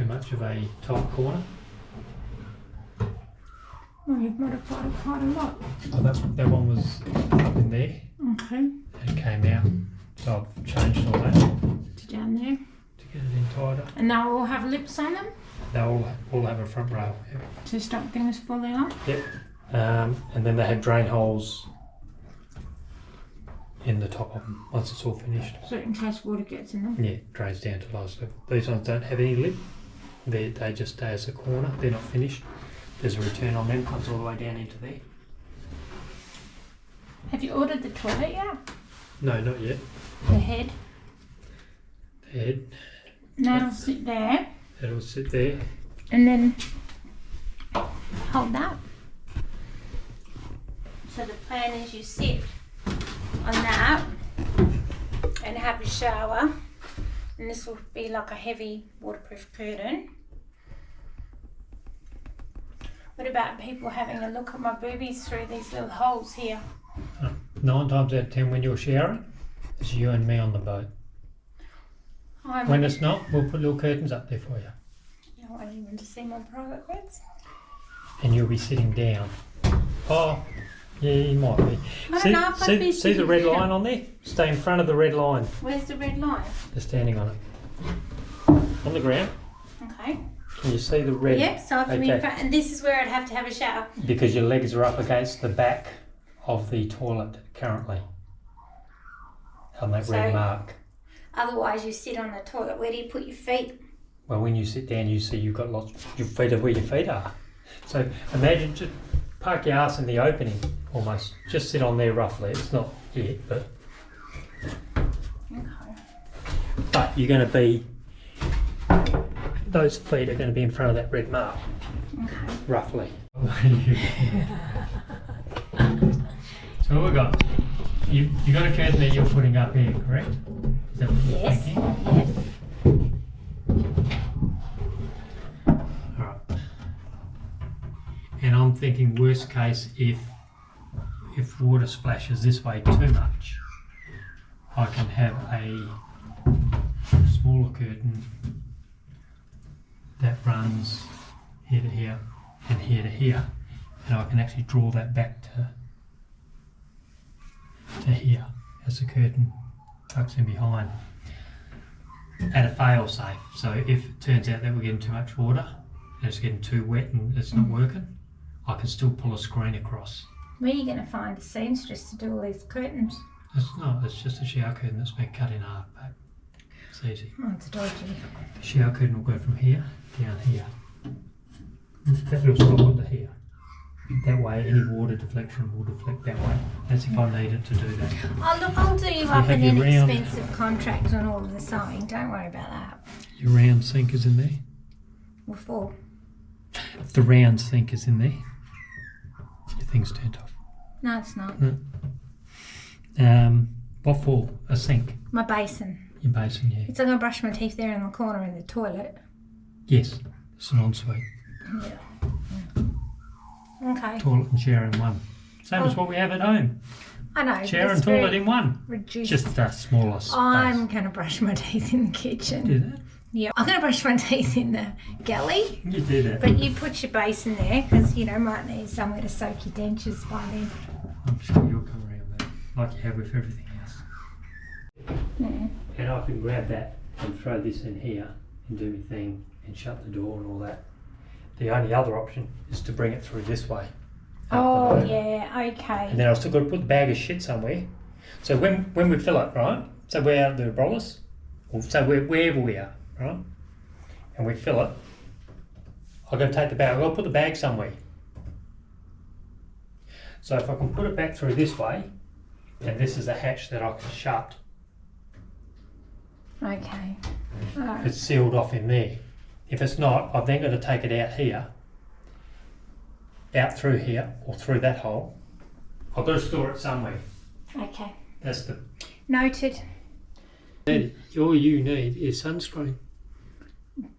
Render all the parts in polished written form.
too much of a tight corner. Well, you've modified it quite a lot. Oh, that one was up in there. Okay. And it came out. So I've changed all that. To down there. To get it in tighter. And they'll all have lips on them? They'll all have a front rail. Yep. To stop things falling off? Yep. And then they have drain holes in the top of them once it's all finished. So in case water gets in them? Yeah, drains down to the lowest level. These ones don't have any lip. They just stay as a corner. They're not finished. There's a return on them, comes all the way down into there. Have you ordered the toilet yet? No, not yet. The head? The head. That'll sit there. That'll sit there. And then hold that. So the plan is you sit on that and have a shower, and this will be like a heavy waterproof curtain. What about people having a look at my boobies through these little holes here? 9 times out of 10 when you're showering, it's you and me on the boat. When it's not, we'll put little curtains up there for you. You don't want anyone to see my private bits? And you'll be sitting down. Oh, yeah, you might be. I don't know if I'd be See the red line on there? Stay in front of the red line. Where's the red line? They're standing on it. On the ground. Okay. Can you see the red? Yep, so I'm in front, and this is where I'd have to have a shower. Because your legs are up against the back of the toilet currently. On that red mark. Otherwise you sit on the toilet. Where do you put your feet? Well, when you sit down, you see you've got lots. Your feet are where your feet are. So imagine, just park your ass in the opening almost. Just sit on there roughly. It's not yet, but. Okay. But you're going to be. Those feet are going to be in front of that red mark. Okay. Roughly. So what we got? You got a curtain that you're putting up here, correct? Is that what you're thinking? Yes. Alright. And I'm thinking worst case, if water splashes this way too much, I can have a smaller curtain that runs here to here and here to here, and I can actually draw that back to here as the curtain tucks in behind at a fail safe. So if it turns out that we're getting too much water and it's getting too wet and it's not working, I can still pull a screen across. Where are you going to find a seamstress to do all these curtains? It's just a shower curtain that's been cut in half, but it's easy. Oh, it's dodgy. The shower curtain will go from here down here. That little slot onto here. That way any water deflection will deflect that way. That's if I need it to do that. Oh look, I'll do you up an inexpensive contract on all of the sewing. Don't worry about that. Your round sink is in there? What for? The round sink is in there. Your thing's turned off. No, it's not. No. What for? A sink? My basin. Your basin, yeah. It's like I brush my teeth there in the corner in the toilet. Yes, it's an ensuite. Yeah. Okay. Toilet and shower in one. Same as what we have at home. I know. Shower and toilet in one. Reduced. Just a smaller space. I'm going to brush my teeth in the kitchen. Do that? Yeah, I'm going to brush my teeth in the galley. You do that. But you put your basin there because, might need somewhere to soak your dentures by then. I'm sure you'll come around that, like you have with everything else. Yeah. And I can grab that and throw this in here and do my thing and shut the door and all that. The only other option is to bring it through this way. Oh, yeah, okay. And then I've still got to put the bag of shit somewhere. So when we fill it, right? So we're out of the Abrolhos, or so wherever we are, right? And we fill it, I've got to take the bag, I've got to put the bag somewhere. So if I can put it back through this way, and this is a hatch that I can shut. Okay. All right. It's sealed off in there. If it's not, I've then got to take it out here, out through here, or through that hole. I've got to store it somewhere. Okay. That's the... Noted. All you need is sunscreen.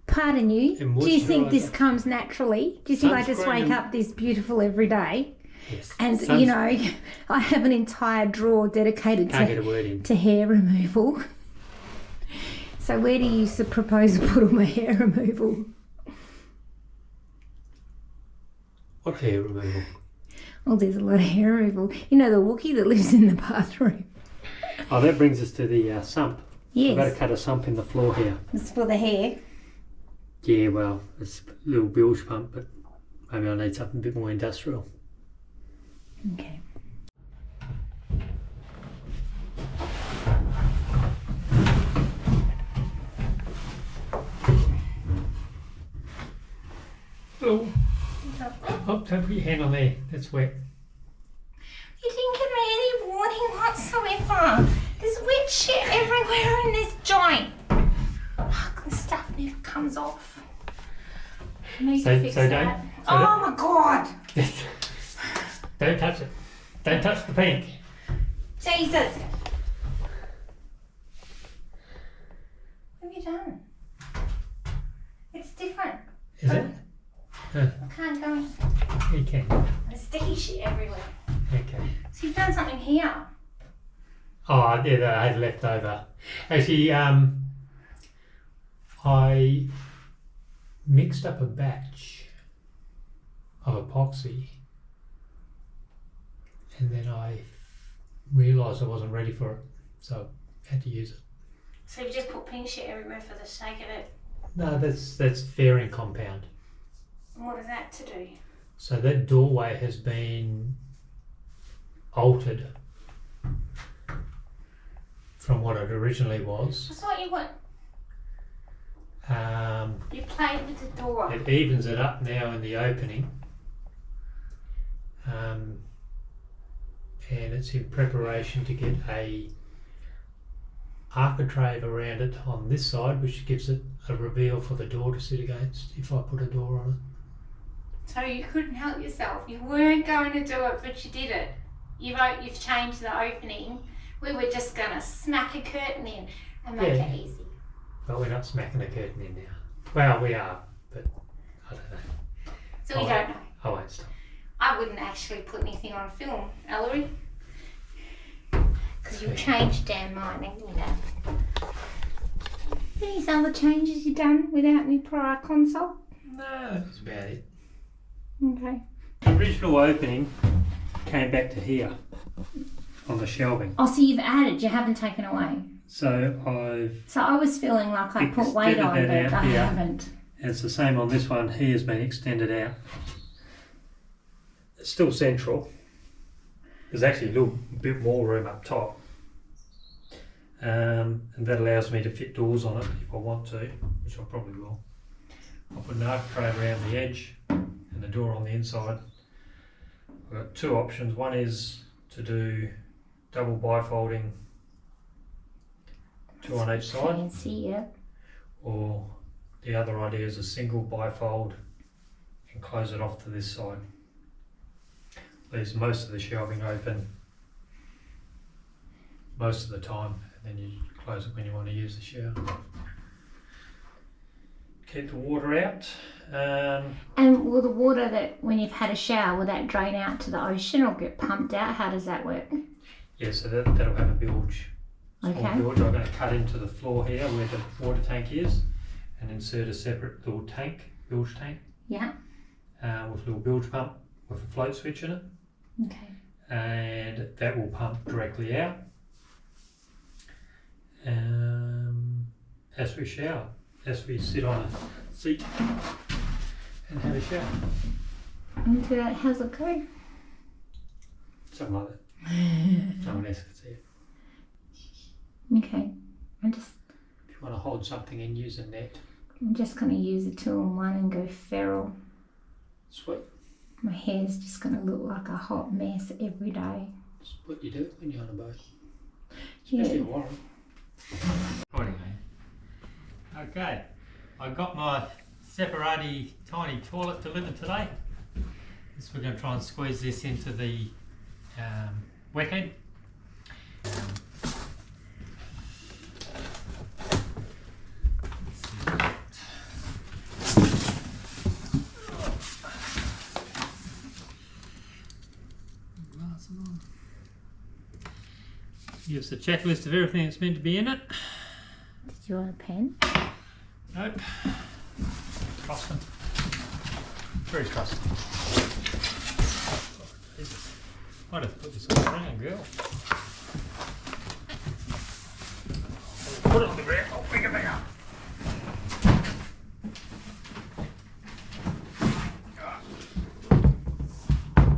Pardon you, do you think this moisturiser. comes naturally? Do you think I just Sunscreen wake and- up this beautiful every day? Yes. And, I have an entire drawer dedicated Can't get a word in. to hair removal. So where do you propose to put all my hair removal? What hair removal? Oh, there's a lot of hair removal. You know the Wookiee that lives in the bathroom? Oh, that brings us to the sump. Yes. I've got to cut a sump in the floor here. It's for the hair. Yeah, well, it's a little bilge pump, but maybe I need something a bit more industrial. Okay. Oh, don't put your hand on there, that's wet. You didn't give me any warning whatsoever. There's wet shit everywhere in this joint. Fuck, the stuff never comes off. I need to fix that. Oh my god! Don't touch it. Don't touch the pink. Jesus! What have you done? It's different. Is it? I can't go in. You can. There's sticky shit everywhere. Okay. So you've done something here. Oh, yeah, that I had left over. Actually, I mixed up a batch of epoxy, and then I realised I wasn't ready for it, so I had to use it. So you just put pink shit everywhere for the sake of it. No, that's fairing compound. And what is that to do? So that doorway has been altered from what it originally was. That's what you want. You played with the door. It evens it up now in the opening, and it's in preparation to get a architrave around it on this side, which gives it a reveal for the door to sit against if I put a door on it. So you couldn't help yourself. You weren't going to do it, but you did it. You've changed the opening. We were just going to smack a curtain in and make it easy. But we're not smacking a curtain in now. Well, we are, but I don't know. So we don't know. I won't stop. I wouldn't actually put anything on film, Ellery. Because you changed damn mind, haven't you, Dad? Any other changes you've done without me prior consult? No, that's about it. Okay. The original opening came back to here on the shelving. Oh, so you've added, you haven't taken away. So I've... So I was feeling like I put weight on, but I haven't. And it's the same on this one. He has been extended out. It's still central. There's actually a little bit more room up top. And that allows me to fit doors on it if I want to, which I probably will. I'll put an architrave around the edge and the door on the inside. I've got two options. One is to do double bifolding, two on each side. Fancy, yeah. Or the other idea is a single bifold and close it off to this side. Leaves most of the shelving open most of the time, and then you close it when you want to use the shower. Keep the water out. And will the water that, when you've had a shower, will that drain out to the ocean or get pumped out? How does that work? Yeah, so that'll have a bilge. Small bilge. I'm going to cut into the floor here where the water tank is and insert a separate little tank, bilge tank. Yeah. With a little bilge pump with a float switch in it. Okay. And that will pump directly out as we shower, as we sit on a seat and have a shower. And how's it go? Something like that. No one else can see it. Okay. If you want to hold something in, use a net. I'm just going to use a 2-in-1 and go feral. Sweet. My hair's just going to look like a hot mess every day. That's what you do when you're on a boat. Yeah. Especially in Wharram. Anyway. Okay. I got my Separett Tiny Toilet delivered today. We're going to try and squeeze this into the wet head. Gives a checklist of everything that's meant to be in it. Did Do you want a pen? Nope. Trusting. Very trusting. Might have to put this on the ground, girl. Put it on the ground. I'll pick it back up.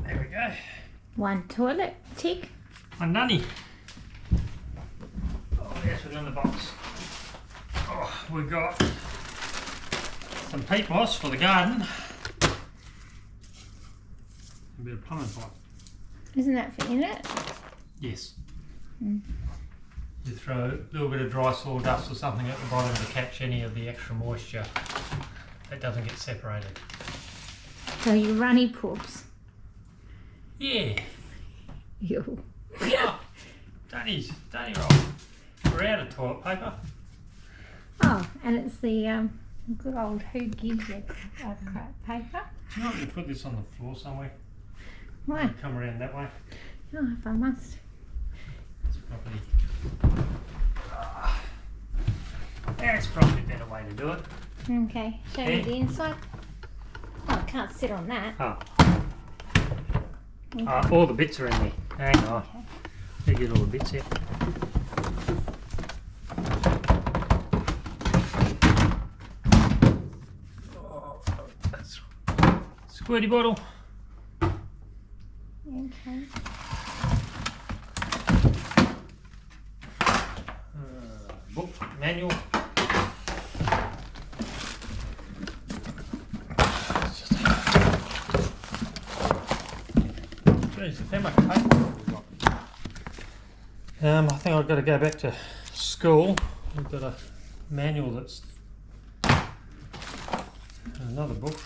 There we go. One toilet, tick. A nunny. Oh, yes, within the box. Oh, we've got some peat moss for the garden. A bit of plumbing pipe. Isn't that for in it? Yes. Mm. You throw a little bit of dry sawdust or something at the bottom to catch any of the extra moisture that doesn't get separated. So you runny poops. Yeah. Ew. Oh, Danny roll. We're out of toilet paper. Oh, and it's the good old who gives you crap paper. Do you want me to put this on the floor somewhere? Why? Come around that way. Oh, if I must. It's probably... That's probably a better way to do it. Okay, show me the inside. Oh, I can't sit on that. Oh. Okay. All the bits are in there. Hang on. Okay. You get all the bits here. Oh, that's squirty bottle. Okay. Book, manual. Geez, how much paper have we got? I think I've got to go back to school. We've got a manual that's another book.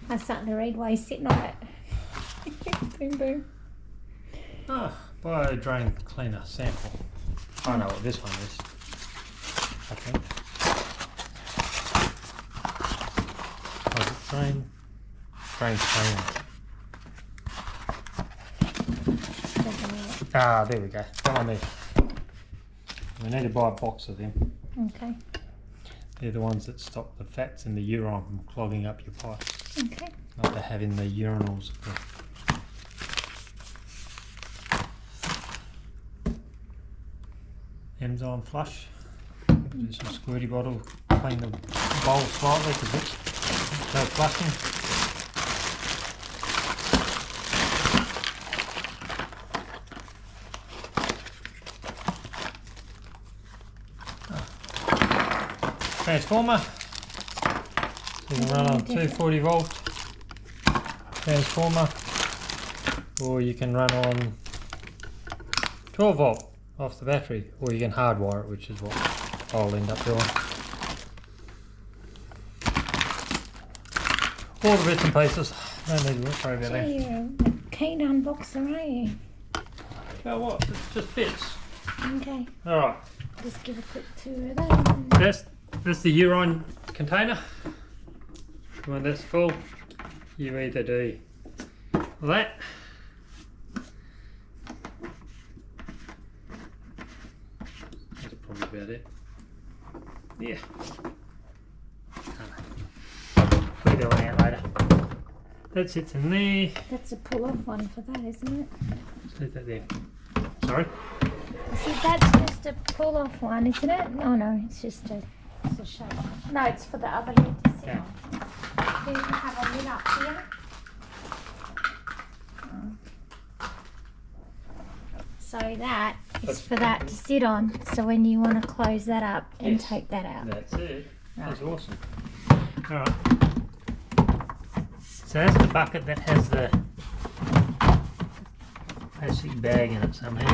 I'm starting to read while you're sitting on it. Boom, boom. Ah, bio drain cleaner sample. I know what this one is, I think. Oh, is it drain cleaner. Ah, there we go. That one there. We need to buy a box of them. Okay. They're the ones that stop the fats in the urine from clogging up your pipes. Okay. Not to have in the urinals. Enzyme flush. Do some squirty bottle. Clean the bowl slightly because it's no flushing. Transformer, so you can run on 240 volt transformer, or you can run on 12 volt off the battery, or you can hardwire it, which is what I'll end up doing. All the bits and pieces, no need to worry about that. You're a keen unboxer, aren't you? Oh what, it's just bits. Okay. Alright, Just give a quick tour of that. that's the urine container. When that's full, you either do that, that's probably about it. Yeah. We'll do one out later. That sits in there. That's a pull-off one for that, isn't it? Just leave that there. Sorry? I said that's just a pull-off one, isn't it? Oh no, it's just a shape. No, it's for the other lid to sit Yeah. on. Do you have a lid up here? So that is for that to sit on. So when you want to close that up and Yes. take that out. That's it. That's Right. awesome. Alright. So that's the bucket that has the plastic bag in it somehow.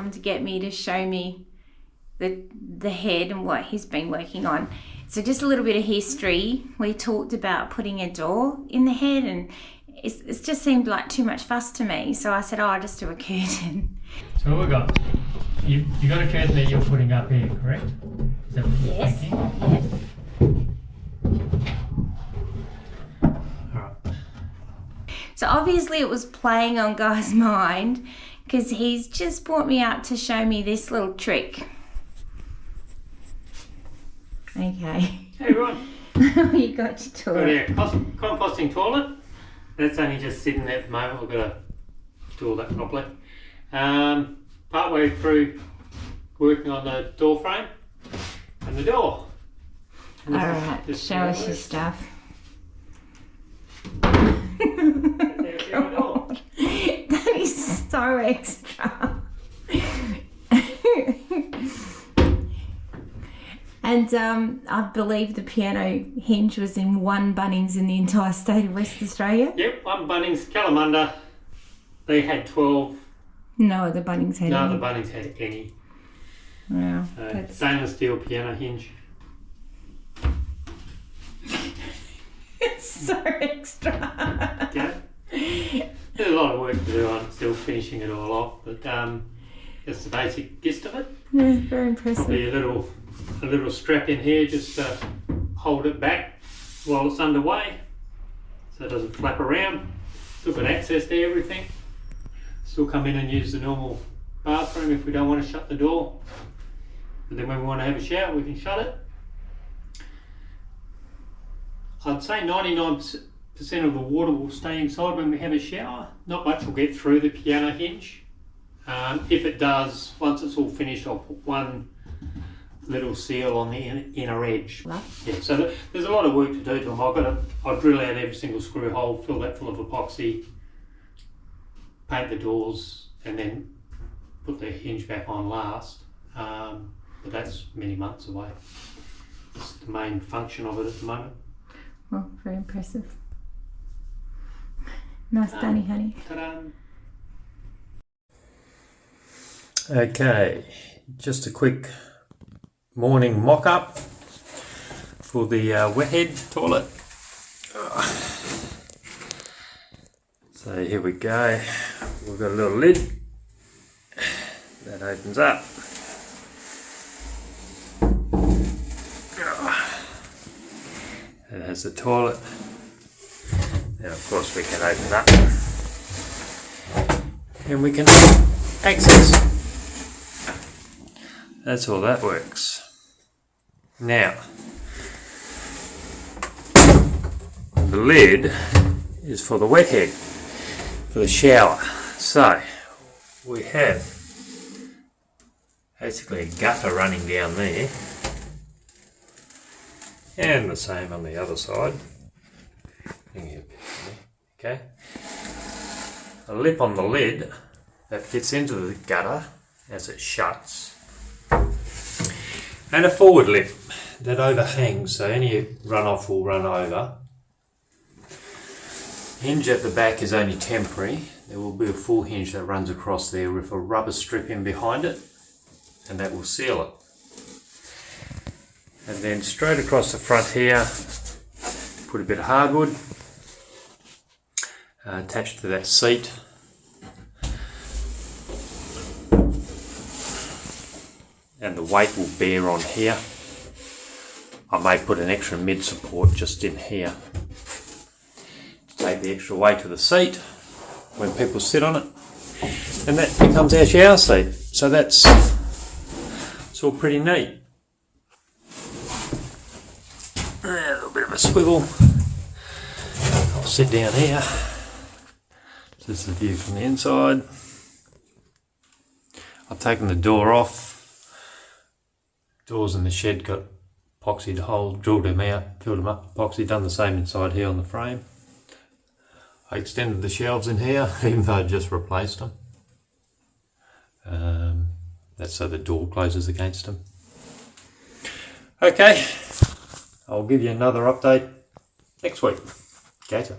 wanted to get me to show me the head and what he's been working on. So just a little bit of history. We talked about putting a door in the head, and it's just seemed like too much fuss to me. So I said, oh, I'll just do a curtain. So what we got? You got a curtain that you're putting up here, correct? Is that what you're thinking? Yes. Alright. So obviously it was playing on Guy's mind, because he's just brought me out to show me this little trick. Okay. Hey everyone. You got your toilet. Got our composting toilet. That's only just sitting there at the moment. We've got to do all that properly. Partway through working on the door frame and the door. Alright, show us your stuff. God, that is so extra. And I believe the piano hinge was in one Bunnings in the entire state of West Australia. Yep, one Bunnings, Kalamunda. They had 12. No, the Bunnings had any. No, the Bunnings had any. Wow. Stainless steel piano hinge. It's so extra. Okay. There's a lot of work to do on it, still finishing it all off, but that's the basic gist of it. Yeah, very impressive. Probably a little strap in here just to hold it back while it's underway, so it doesn't flap around. Still got access to everything. Still come in and use the normal bathroom if we don't want to shut the door. But then when we want to have a shower, we can shut it. I'd say 99% of the water will stay inside when we have a shower. Not much will get through the piano hinge. If it does, once it's all finished, I'll put one little seal on the inner edge. Yeah, so there's a lot of work to do to them. I'll drill out every single screw hole, fill that full of epoxy, paint the doors, and then put the hinge back on last. But that's many months away. It's the main function of it at the moment. Well, very impressive. Nice dunny, honey. Ta-da! Okay, just a quick morning mock-up for the wet head toilet. So here we go. We've got a little lid that opens up. It has the toilet. Now of course we can open up and we can access. That's all that works. Now, the lid is for the wet head, for the shower. So, we have basically a gutter running down there, and the same on the other side. Okay, a lip on the lid that fits into the gutter as it shuts, and a forward lip that overhangs so any runoff will run over. Hinge at the back is only temporary. There will be a full hinge that runs across there with a rubber strip in behind it, and that will seal it. And then straight across the front here, put a bit of hardwood attached to that seat. And the weight will bear on here. I may put an extra mid support just in here. Take the extra weight of the seat when people sit on it, and that becomes our shower seat. So it's all pretty neat. A little bit of a swivel. I'll sit down here. This is the view from the inside. I've taken the door off. Doors in the shed got epoxied holes, drilled them out, filled them up, epoxy, done the same inside here on the frame. I extended the shelves in here, even though I just replaced them. That's so the door closes against them. Okay, I'll give you another update next week. Catch ya.